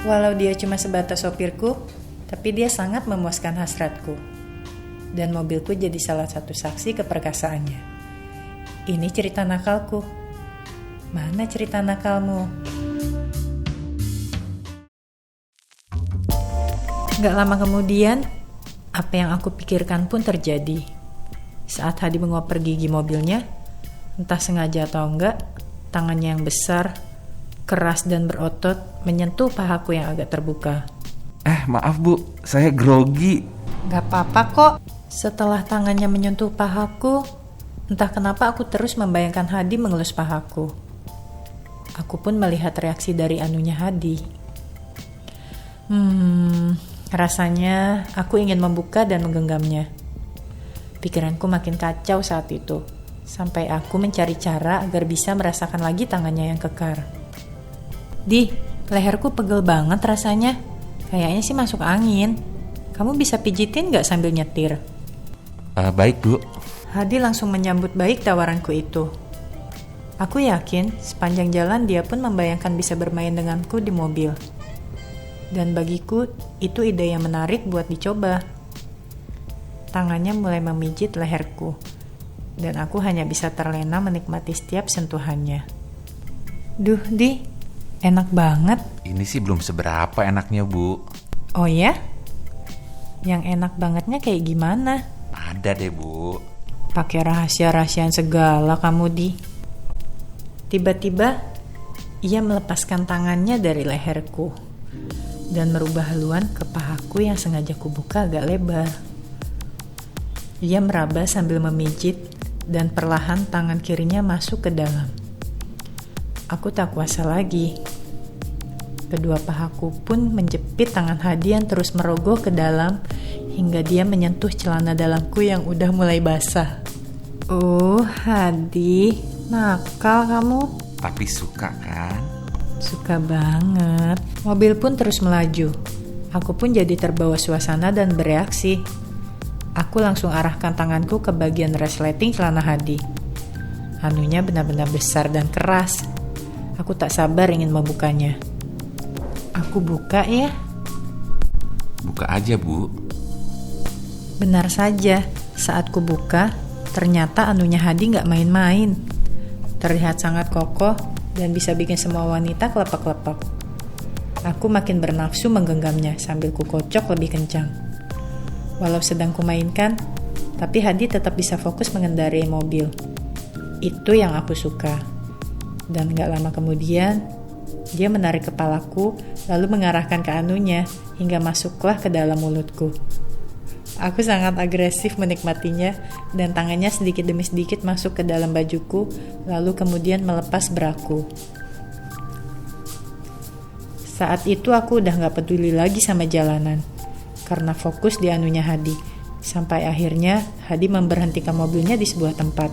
Walau dia cuma sebatas sopirku, tapi dia sangat memuaskan hasratku. Dan mobilku jadi salah satu saksi keperkasaannya. Ini cerita nakalku. Mana cerita nakalmu? Gak lama kemudian, apa yang aku pikirkan pun terjadi. Saat Hadi mengoper gigi mobilnya, entah sengaja atau enggak, tangannya yang besar, keras dan berotot menyentuh pahaku yang agak terbuka. Maaf Bu, saya grogi. Gak apa-apa kok. Setelah tangannya menyentuh pahaku, entah kenapa aku terus membayangkan Hadi mengelus pahaku. Aku pun melihat reaksi dari anunya Hadi. Rasanya aku ingin membuka dan menggenggamnya. Pikiranku makin kacau saat itu, sampai aku mencari cara agar bisa merasakan lagi tangannya yang kekar. Di, leherku pegel banget rasanya. Kayaknya sih masuk angin. Kamu bisa pijitin gak sambil nyetir? Baik Bu. Hadi langsung menyambut baik tawaranku itu. Aku yakin sepanjang jalan dia pun membayangkan bisa bermain denganku di mobil. Dan bagiku itu ide yang menarik buat dicoba. Tangannya mulai memijit leherku. Dan aku hanya bisa terlena menikmati setiap sentuhannya. Duh, Di, enak banget. Ini sih belum seberapa enaknya Bu. Oh ya? Yang enak bangetnya kayak gimana? Ada deh Bu. Pakai rahasia-rahasiaan segala kamu, Di. Tiba-tiba ia melepaskan tangannya dari leherku dan merubah haluan ke pahaku yang sengaja kubuka agak lebar. Ia meraba sambil memijit dan perlahan tangan kirinya masuk ke dalam. Aku tak kuasa lagi. Kedua pahaku pun menjepit tangan Hadi yang terus merogoh ke dalam hingga dia menyentuh celana dalamku yang udah mulai basah. Hadi, nakal kamu. Tapi suka kan? Suka banget. Mobil pun terus melaju. Aku pun jadi terbawa suasana dan bereaksi. Aku langsung arahkan tanganku ke bagian resleting celana Hadi. Anunya benar-benar besar dan keras. Aku tak sabar ingin membukanya. Aku buka ya. Buka aja Bu. Benar saja, saat ku buka, ternyata anunya Hadi gak main-main. Terlihat sangat kokoh dan bisa bikin semua wanita kelepak-kelepak. Aku makin bernafsu menggenggamnya sambil ku kocok lebih kencang. Walau sedang kumainkan, tapi Hadi tetap bisa fokus mengendarai mobil. Itu yang aku suka. Dan gak lama kemudian, dia menarik kepalaku lalu mengarahkan ke anunya hingga masuklah ke dalam mulutku. Aku sangat agresif menikmatinya dan tangannya sedikit demi sedikit masuk ke dalam bajuku lalu kemudian melepas braku. Saat itu aku udah gak peduli lagi sama jalanan karena fokus di anunya Hadi. Sampai akhirnya Hadi memberhentikan mobilnya di sebuah tempat.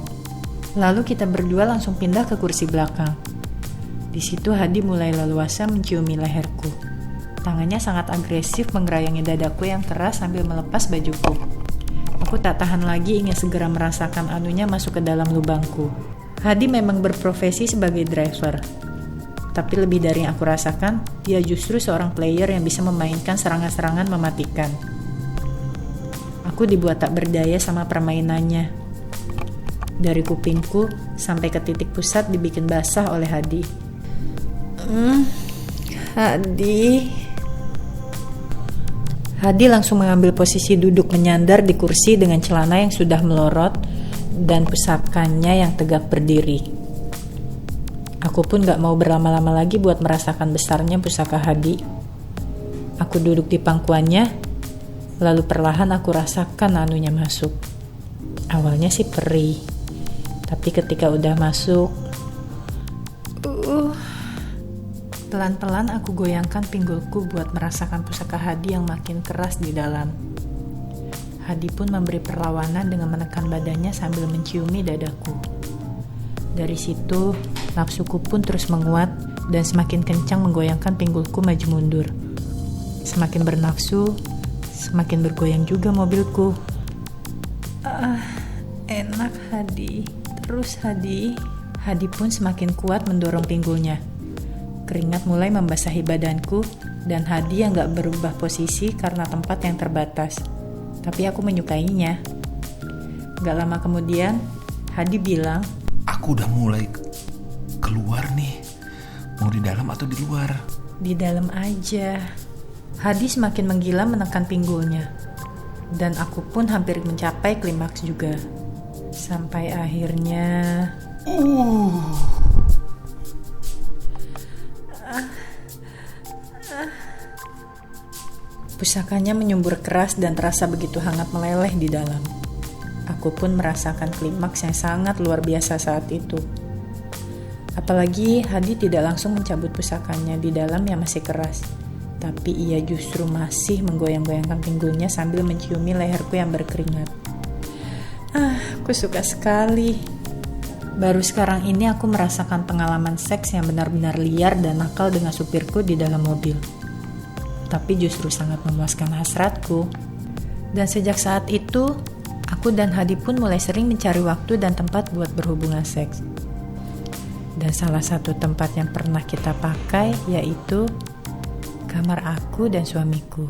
Lalu kita berdua langsung pindah ke kursi belakang. Di situ Hadi mulai leluasa menciumi leherku. Tangannya sangat agresif menggerayangi dadaku yang keras sambil melepas bajuku. Aku tak tahan lagi ingin segera merasakan anunya masuk ke dalam lubangku. Hadi memang berprofesi sebagai driver. Tapi lebih dari yang aku rasakan, dia justru seorang player yang bisa memainkan serangan-serangan mematikan. Aku dibuat tak berdaya sama permainannya. Dari kupingku sampai ke titik pusat dibikin basah oleh Hadi. Hadi langsung mengambil posisi duduk menyandar di kursi dengan celana yang sudah melorot dan pusakannya yang tegak berdiri. Aku pun gak mau berlama-lama lagi buat merasakan besarnya pusaka Hadi. Aku duduk di pangkuannya, lalu perlahan aku rasakan anunya masuk. Awalnya sih perih, tapi ketika udah masuk, pelan-pelan aku goyangkan pinggulku buat merasakan pusaka Hadi yang makin keras di dalam. Hadi pun memberi perlawanan dengan menekan badannya sambil menciumi dadaku. Dari situ, nafsuku pun terus menguat dan semakin kencang menggoyangkan pinggulku maju mundur. Semakin bernafsu, semakin bergoyang juga mobilku. Enak Hadi, terus Hadi. Hadi pun semakin kuat mendorong pinggulnya. Keringat mulai membasahi badanku dan Hadi yang gak berubah posisi karena tempat yang terbatas. Tapi aku menyukainya. Gak lama kemudian, Hadi bilang, Aku udah mulai keluar nih. Mau di dalam atau di luar? di dalam aja. Hadi semakin menggila menekan pinggulnya. Dan aku pun hampir mencapai klimaks juga. Sampai akhirnya... Pusakanya menyembur keras dan terasa begitu hangat meleleh di dalam. Aku pun merasakan klimaks yang sangat luar biasa saat itu. Apalagi Hadi tidak langsung mencabut pusakanya di dalam yang masih keras. Tapi ia justru masih menggoyang-goyangkan pinggulnya sambil menciumi leherku yang berkeringat. Aku suka sekali. Baru sekarang ini aku merasakan pengalaman seks yang benar-benar liar dan nakal dengan supirku di dalam mobil. Tapi justru sangat memuaskan hasratku. Dan sejak saat itu, aku dan Hadi pun mulai sering mencari waktu dan tempat buat berhubungan seks. Dan salah satu tempat yang pernah kita pakai yaitu kamar aku dan suamiku.